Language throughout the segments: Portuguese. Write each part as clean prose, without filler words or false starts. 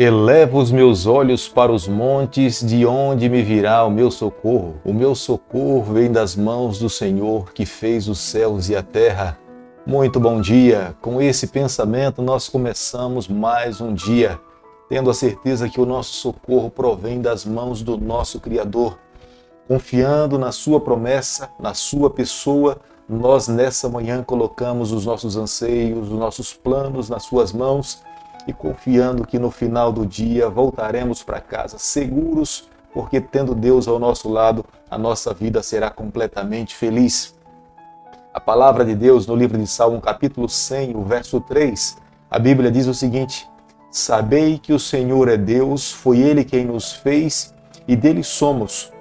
Elevo os meus olhos para os montes, de onde me virá o meu socorro? O meu socorro vem das mãos do Senhor, que fez os céus e a terra. Muito bom dia! Com esse pensamento nós começamos mais um dia, tendo a certeza que o nosso socorro provém das mãos do nosso Criador. Confiando na sua promessa, na sua pessoa, nós nessa manhã colocamos os nossos anseios, os nossos planos nas suas mãos, e confiando que no final do dia voltaremos para casa seguros, porque tendo Deus ao nosso lado, a nossa vida será completamente feliz. A palavra de Deus no livro de Salmo, capítulo 100, o verso 3, a Bíblia diz o seguinte: Sabei que o Senhor é Deus, foi Ele quem nos fez e dele somos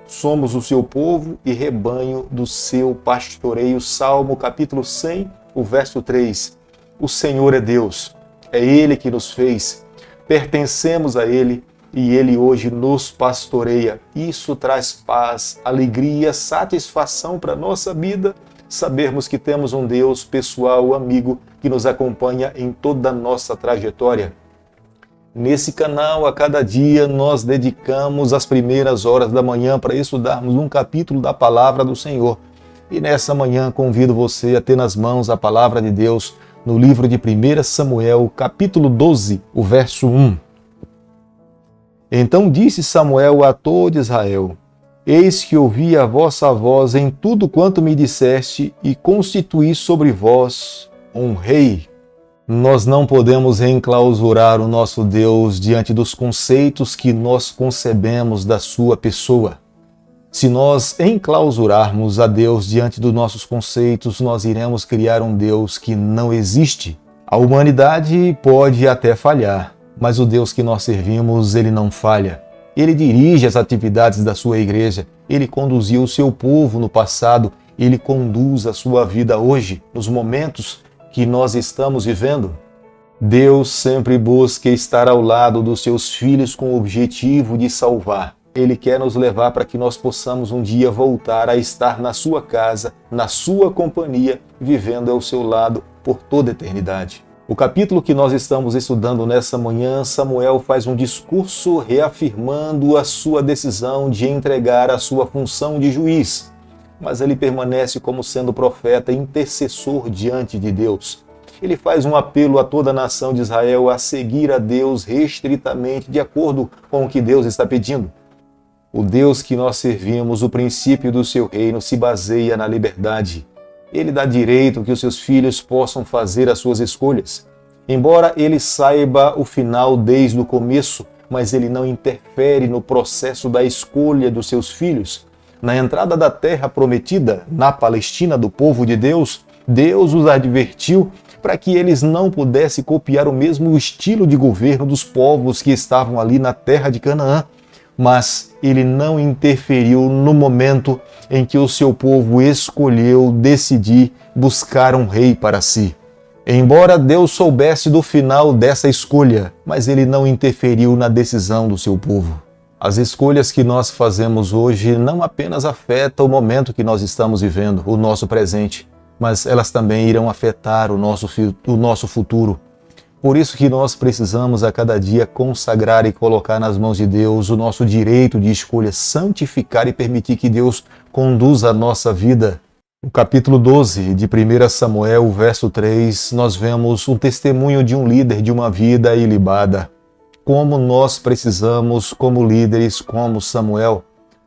o seu povo e rebanho do seu pastoreio. Salmo capítulo 100, o verso 3. O Senhor é Deus. É Ele que nos fez, pertencemos a Ele e Ele hoje nos pastoreia. Isso traz paz, alegria, satisfação para a nossa vida, sabermos que temos um Deus pessoal, amigo, que nos acompanha em toda a nossa trajetória. Nesse canal, a cada dia, nós dedicamos as primeiras horas da manhã para estudarmos um capítulo da Palavra do Senhor. E nessa manhã convido você a ter nas mãos a Palavra de Deus, no livro de 1 Samuel, capítulo 12, o verso 1. Então disse Samuel a todo Israel: Eis que ouvi a vossa voz em tudo quanto me disseste, e constituí sobre vós um rei. Nós não podemos enclausurar o nosso Deus diante dos conceitos que nós concebemos da sua pessoa. Se nós enclausurarmos a Deus diante dos nossos conceitos, nós iremos criar um Deus que não existe. A humanidade pode até falhar, mas o Deus que nós servimos, ele não falha. Ele dirige as atividades da sua igreja, ele conduziu o seu povo no passado, ele conduz a sua vida hoje, nos momentos que nós estamos vivendo. Deus sempre busca estar ao lado dos seus filhos com o objetivo de salvar. Ele quer nos levar para que nós possamos um dia voltar a estar na sua casa, na sua companhia, vivendo ao seu lado por toda a eternidade. O capítulo que nós estamos estudando nessa manhã, Samuel faz um discurso reafirmando a sua decisão de entregar a sua função de juiz, mas ele permanece como sendo profeta e intercessor diante de Deus. Ele faz um apelo a toda a nação de Israel a seguir a Deus restritamente, de acordo com o que Deus está pedindo. O Deus que nós servimos, o princípio do seu reino, se baseia na liberdade. Ele dá direito que os seus filhos possam fazer as suas escolhas. Embora ele saiba o final desde o começo, mas ele não interfere no processo da escolha dos seus filhos. Na entrada da terra prometida, na Palestina do povo de Deus, Deus os advertiu para que eles não pudessem copiar o mesmo estilo de governo dos povos que estavam ali na terra de Canaã. Mas ele não interferiu no momento em que o seu povo escolheu decidir buscar um rei para si. Embora Deus soubesse do final dessa escolha, mas ele não interferiu na decisão do seu povo. As escolhas que nós fazemos hoje não apenas afetam o momento que nós estamos vivendo, o nosso presente, mas elas também irão afetar o nosso futuro. Por isso que nós precisamos a cada dia consagrar e colocar nas mãos de Deus o nosso direito de escolha, santificar e permitir que Deus conduza a nossa vida. No capítulo 12 de 1 Samuel, verso 3, nós vemos um testemunho de um líder de uma vida ilibada. Como nós precisamos, como líderes, como Samuel.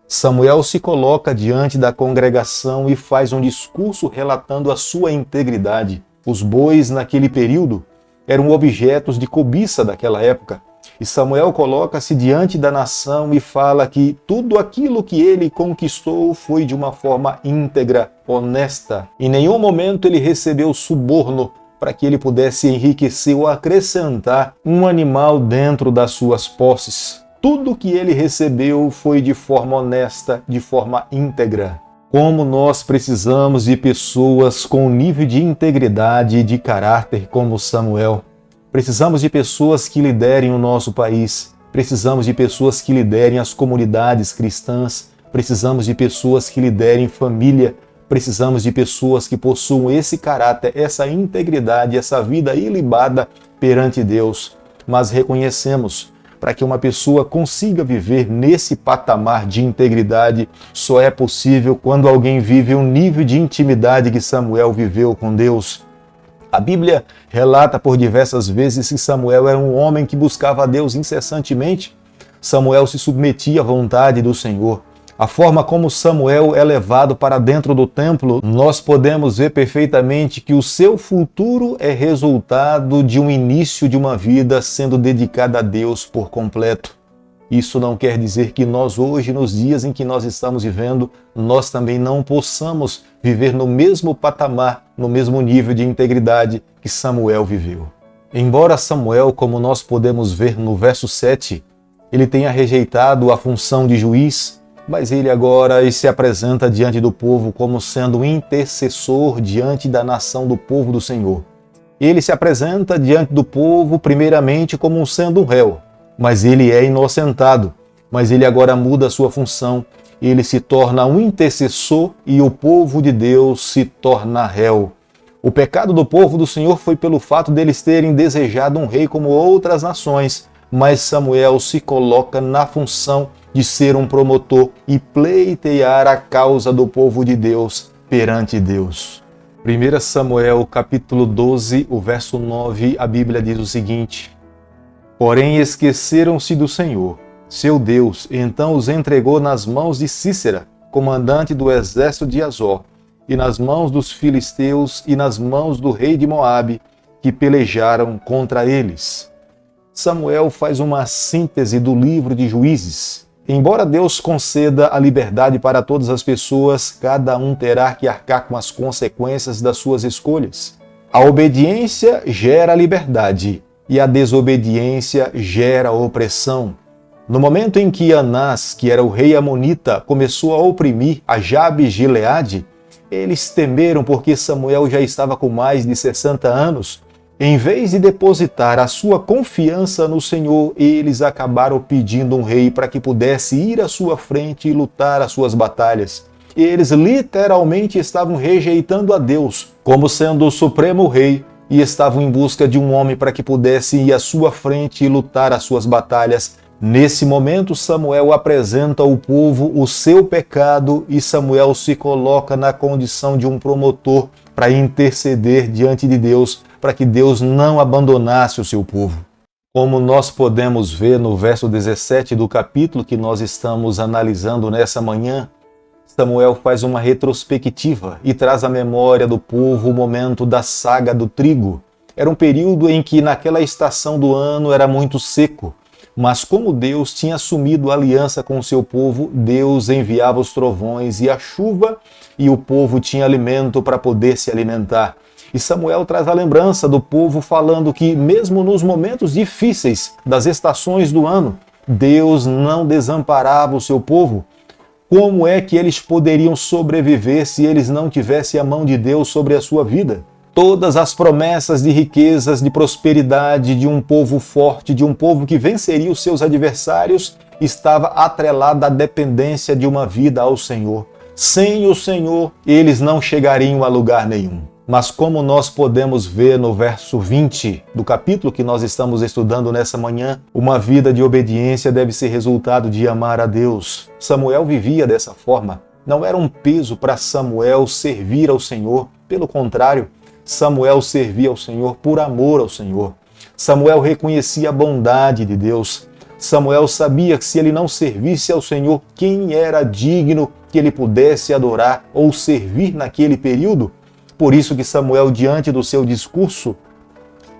Samuel se coloca diante da congregação e faz um discurso relatando a sua integridade. Os bois naquele período eram objetos de cobiça daquela época. E Samuel coloca-se diante da nação e fala que tudo aquilo que ele conquistou foi de uma forma íntegra, honesta. Em nenhum momento ele recebeu suborno para que ele pudesse enriquecer ou acrescentar um animal dentro das suas posses. Tudo que ele recebeu foi de forma honesta, de forma íntegra. Como nós precisamos de pessoas com nível de integridade e de caráter como Samuel. Precisamos de pessoas que liderem o nosso país. Precisamos de pessoas que liderem as comunidades cristãs. Precisamos de pessoas que liderem família. Precisamos de pessoas que possuam esse caráter, essa integridade, essa vida ilibada perante Deus. Mas reconhecemos, para que uma pessoa consiga viver nesse patamar de integridade, só é possível quando alguém vive um nível de intimidade que Samuel viveu com Deus. A Bíblia relata por diversas vezes que Samuel era um homem que buscava a Deus incessantemente. Samuel se submetia à vontade do Senhor. A forma como Samuel é levado para dentro do templo, nós podemos ver perfeitamente que o seu futuro é resultado de um início de uma vida sendo dedicada a Deus por completo. Isso não quer dizer que nós hoje, nos dias em que nós estamos vivendo, nós também não possamos viver no mesmo patamar, no mesmo nível de integridade que Samuel viveu. Embora Samuel, como nós podemos ver no verso 7, ele tenha rejeitado a função de juiz, mas ele agora se apresenta diante do povo como sendo um intercessor diante da nação do povo do Senhor. Ele se apresenta diante do povo primeiramente como sendo um réu, mas ele é inocentado. Mas ele agora muda a sua função, ele se torna um intercessor e o povo de Deus se torna réu. O pecado do povo do Senhor foi pelo fato deles terem desejado um rei como outras nações, mas Samuel se coloca na função de ser um promotor e pleitear a causa do povo de Deus perante Deus. 1 Samuel capítulo 12, o verso 9, a Bíblia diz o seguinte: Porém esqueceram-se do Senhor, seu Deus, e então os entregou nas mãos de Císera, comandante do exército de Azor, e nas mãos dos filisteus e nas mãos do rei de Moabe, que pelejaram contra eles. Samuel faz uma síntese do livro de Juízes. Embora Deus conceda a liberdade para todas as pessoas, cada um terá que arcar com as consequências das suas escolhas. A obediência gera liberdade e a desobediência gera opressão. No momento em que Anás, que era o rei amonita, começou a oprimir a Jabes de Gileade, eles temeram porque Samuel já estava com mais de 60 anos. Em vez de depositar a sua confiança no Senhor, eles acabaram pedindo um rei para que pudesse ir à sua frente e lutar as suas batalhas. Eles literalmente estavam rejeitando a Deus como sendo o supremo rei e estavam em busca de um homem para que pudesse ir à sua frente e lutar as suas batalhas. Nesse momento, Samuel apresenta ao povo o seu pecado e Samuel se coloca na condição de um promotor para interceder diante de Deus, para que Deus não abandonasse o seu povo. Como nós podemos ver no verso 17 do capítulo que nós estamos analisando nessa manhã, Samuel faz uma retrospectiva e traz à memória do povo o momento da saga do trigo. Era um período em que naquela estação do ano era muito seco, mas como Deus tinha assumido aliança com o seu povo, Deus enviava os trovões e a chuva e o povo tinha alimento para poder se alimentar. E Samuel traz a lembrança do povo falando que mesmo nos momentos difíceis das estações do ano, Deus não desamparava o seu povo. Como é que eles poderiam sobreviver se eles não tivessem a mão de Deus sobre a sua vida? Todas as promessas de riquezas, de prosperidade, de um povo forte, de um povo que venceria os seus adversários, estava atrelada à dependência de uma vida ao Senhor. Sem o Senhor, eles não chegariam a lugar nenhum. Mas como nós podemos ver no verso 20 do capítulo que nós estamos estudando nessa manhã, uma vida de obediência deve ser resultado de amar a Deus. Samuel vivia dessa forma. Não era um peso para Samuel servir ao Senhor. Pelo contrário, Samuel servia ao Senhor por amor ao Senhor. Samuel reconhecia a bondade de Deus. Samuel sabia que se ele não servisse ao Senhor, quem era digno que ele pudesse adorar ou servir naquele período? Por isso que Samuel, diante do seu discurso,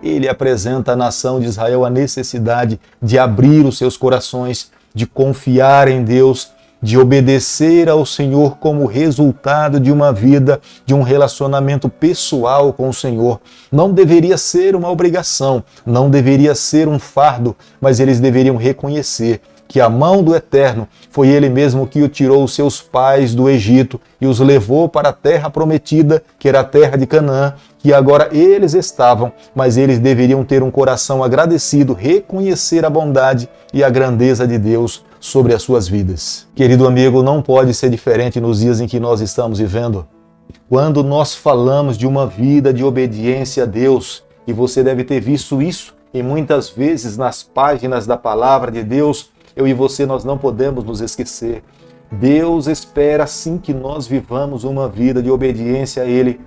ele apresenta à nação de Israel a necessidade de abrir os seus corações, de confiar em Deus, de obedecer ao Senhor como resultado de uma vida, de um relacionamento pessoal com o Senhor. Não deveria ser uma obrigação, não deveria ser um fardo, mas eles deveriam reconhecer que a mão do Eterno foi Ele mesmo que o tirou os seus pais do Egito e os levou para a terra prometida, que era a terra de Canaã, que agora eles estavam, mas eles deveriam ter um coração agradecido, reconhecer a bondade e a grandeza de Deus sobre as suas vidas. Querido amigo, não pode ser diferente nos dias em que nós estamos vivendo. Quando nós falamos de uma vida de obediência a Deus, e você deve ter visto isso E muitas vezes nas páginas da palavra de Deus, eu e você, nós não podemos nos esquecer. Deus espera sim que nós vivamos uma vida de obediência a Ele,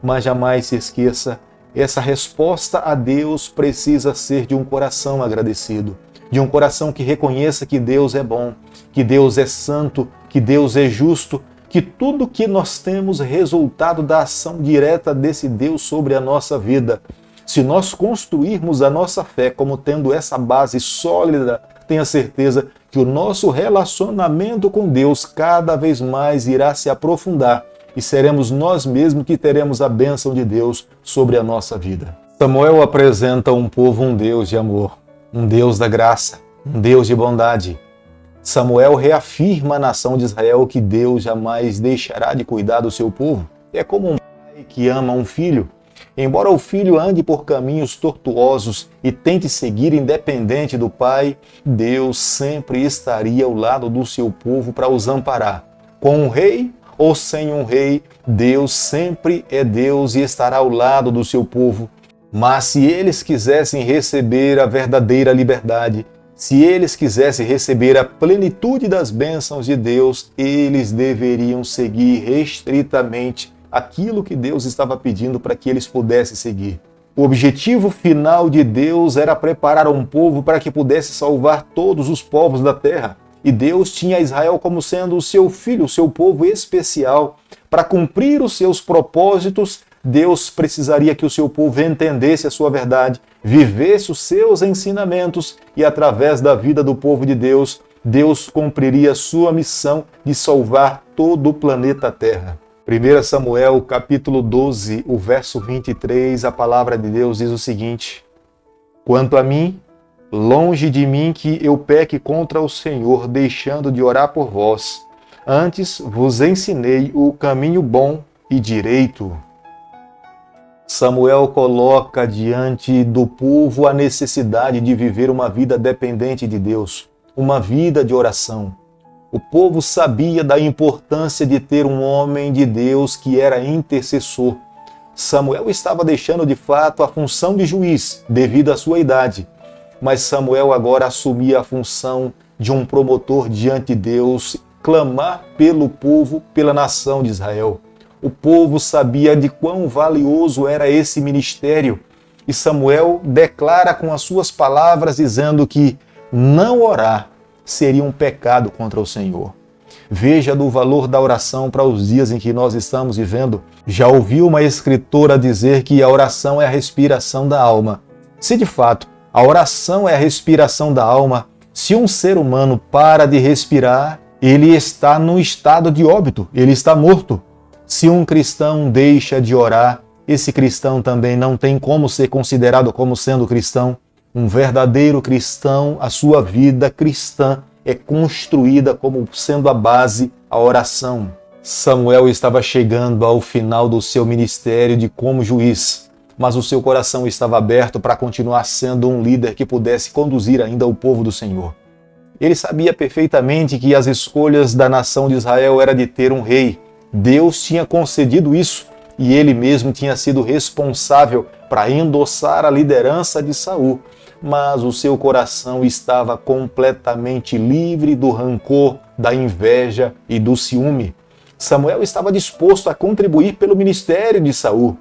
mas jamais se esqueça, essa resposta a Deus precisa ser de um coração agradecido, de um coração que reconheça que Deus é bom, que Deus é santo, que Deus é justo, que tudo que nós temos é resultado da ação direta desse Deus sobre a nossa vida. Se nós construirmos a nossa fé como tendo essa base sólida, tenha certeza que o nosso relacionamento com Deus cada vez mais irá se aprofundar e seremos nós mesmos que teremos a bênção de Deus sobre a nossa vida. Samuel apresenta um povo um Deus de amor, um Deus da graça, um Deus de bondade. Samuel reafirma à nação de Israel que Deus jamais deixará de cuidar do seu povo. É como um pai que ama um filho. Embora o filho ande por caminhos tortuosos e tente seguir independente do pai, Deus sempre estaria ao lado do seu povo para os amparar. Com um rei ou sem um rei, Deus sempre é Deus e estará ao lado do seu povo. Mas se eles quisessem receber a verdadeira liberdade, se eles quisessem receber a plenitude das bênçãos de Deus, eles deveriam seguir restritamente aquilo que Deus estava pedindo para que eles pudessem seguir. O objetivo final de Deus era preparar um povo para que pudesse salvar todos os povos da terra. E Deus tinha Israel como sendo o seu filho, o seu povo especial. Para cumprir os seus propósitos, Deus precisaria que o seu povo entendesse a sua verdade, vivesse os seus ensinamentos e através da vida do povo de Deus, Deus cumpriria a sua missão de salvar todo o planeta Terra. 1 Samuel, capítulo 12, o verso 23, a palavra de Deus diz o seguinte: Quanto a mim, longe de mim que eu peque contra o Senhor, deixando de orar por vós. Antes vos ensinei o caminho bom e direito. Samuel coloca diante do povo a necessidade de viver uma vida dependente de Deus, uma vida de oração. O povo sabia da importância de ter um homem de Deus que era intercessor. Samuel estava deixando de fato a função de juiz devido à sua idade, mas Samuel agora assumia a função de um promotor diante de Deus, clamar pelo povo, pela nação de Israel. O povo sabia de quão valioso era esse ministério e Samuel declara com as suas palavras dizendo que não orar seria um pecado contra o Senhor. Veja do valor da oração para os dias em que nós estamos vivendo. Já ouviu uma escritora dizer que a oração é a respiração da alma. Se de fato a oração é a respiração da alma, se um ser humano para de respirar, ele está no estado de óbito, ele está morto. Se um cristão deixa de orar, esse cristão também não tem como ser considerado como sendo cristão. Um verdadeiro cristão, a sua vida cristã é construída como sendo a base, a oração. Samuel estava chegando ao final do seu ministério de como juiz, mas o seu coração estava aberto para continuar sendo um líder que pudesse conduzir ainda o povo do Senhor. Ele sabia perfeitamente que as escolhas da nação de Israel era de ter um rei. Deus tinha concedido isso e ele mesmo tinha sido responsável para endossar a liderança de Saul. Mas o seu coração estava completamente livre do rancor, da inveja e do ciúme. Samuel estava disposto a contribuir pelo ministério de Saul.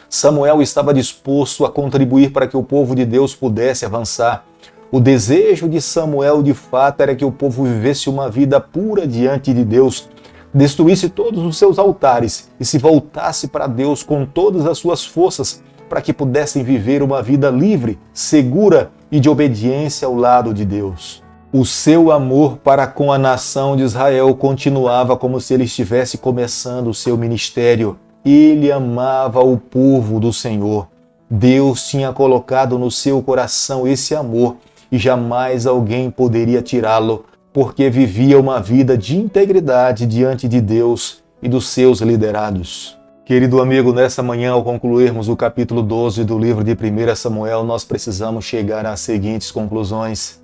Samuel estava disposto a contribuir para que o povo de Deus pudesse avançar. O desejo de Samuel, de fato, era que o povo vivesse uma vida pura diante de Deus, destruísse todos os seus altares e se voltasse para Deus com todas as suas forças, para que pudessem viver uma vida livre, segura e de obediência ao lado de Deus. O seu amor para com a nação de Israel continuava como se ele estivesse começando o seu ministério. Ele amava o povo do Senhor. Deus tinha colocado no seu coração esse amor e jamais alguém poderia tirá-lo, porque vivia uma vida de integridade diante de Deus e dos seus liderados. Querido amigo, nessa manhã, ao concluirmos o capítulo 12 do livro de 1 Samuel, nós precisamos chegar às seguintes conclusões.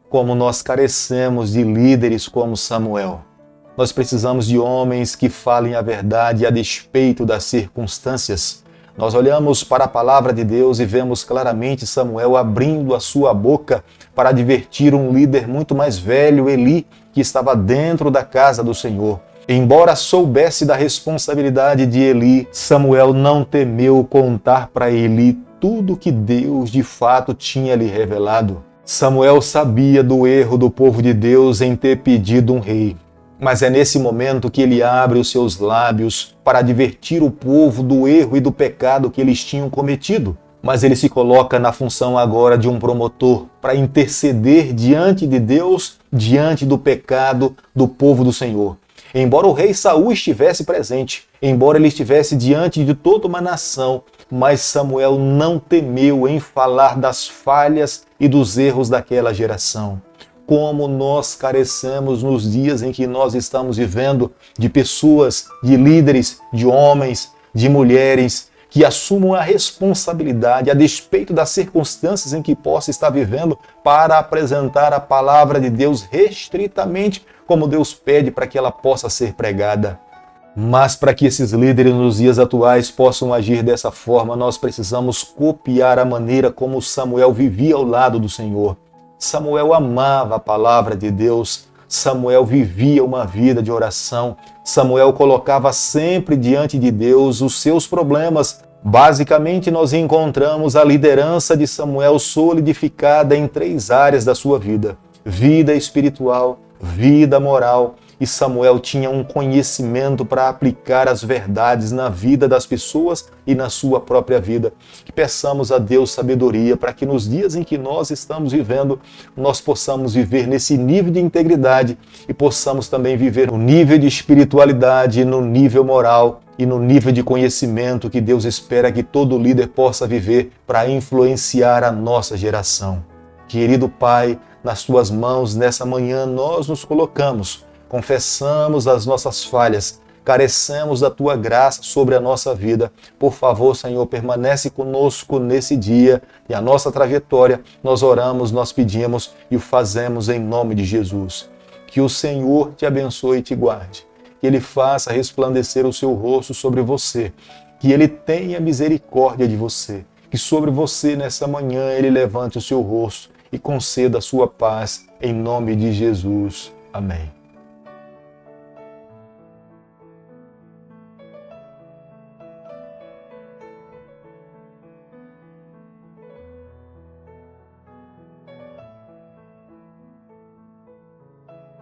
Como nós carecemos de líderes como Samuel. Nós precisamos de homens que falem a verdade a despeito das circunstâncias. Nós olhamos para a palavra de Deus e vemos claramente Samuel abrindo a sua boca para advertir um líder muito mais velho, Eli, que estava dentro da casa do Senhor. Embora soubesse da responsabilidade de Eli, Samuel não temeu contar para Eli tudo que Deus de fato tinha lhe revelado. Samuel sabia do erro do povo de Deus em ter pedido um rei. Mas é nesse momento que ele abre os seus lábios para advertir o povo do erro e do pecado que eles tinham cometido. Mas ele se coloca na função agora de um promotor para interceder diante de Deus, diante do pecado do povo do Senhor. Embora o rei Saul estivesse presente, embora ele estivesse diante de toda uma nação, mas Samuel não temeu em falar das falhas e dos erros daquela geração. Como nós carecemos nos dias em que nós estamos vivendo de pessoas, de líderes, de homens, de mulheres que assumam a responsabilidade, a despeito das circunstâncias em que possa estar vivendo, para apresentar a palavra de Deus restritamente, como Deus pede para que ela possa ser pregada. Mas para que esses líderes nos dias atuais possam agir dessa forma, nós precisamos copiar a maneira como Samuel vivia ao lado do Senhor. Samuel amava a palavra de Deus, Samuel vivia uma vida de oração, Samuel colocava sempre diante de Deus os seus problemas. Basicamente, nós encontramos a liderança de Samuel solidificada em 3 áreas da sua vida: vida espiritual, vida moral, e Samuel tinha um conhecimento para aplicar as verdades na vida das pessoas e na sua própria vida. Que peçamos a Deus sabedoria para que nos dias em que nós estamos vivendo, nós possamos viver nesse nível de integridade e possamos também viver no nível de espiritualidade, no nível moral e no nível de conhecimento que Deus espera que todo líder possa viver para influenciar a nossa geração. Querido Pai, nas Tuas mãos, nessa manhã, nós nos colocamos, confessamos as nossas falhas, carecemos da Tua graça sobre a nossa vida. Por favor, Senhor, permanece conosco nesse dia e a nossa trajetória. Nós oramos, nós pedimos e o fazemos em nome de Jesus. Que o Senhor te abençoe e te guarde. Que Ele faça resplandecer o seu rosto sobre você. Que Ele tenha misericórdia de você. Que sobre você nessa manhã Ele levante o seu rosto e conceda a sua paz em nome de Jesus. Amém.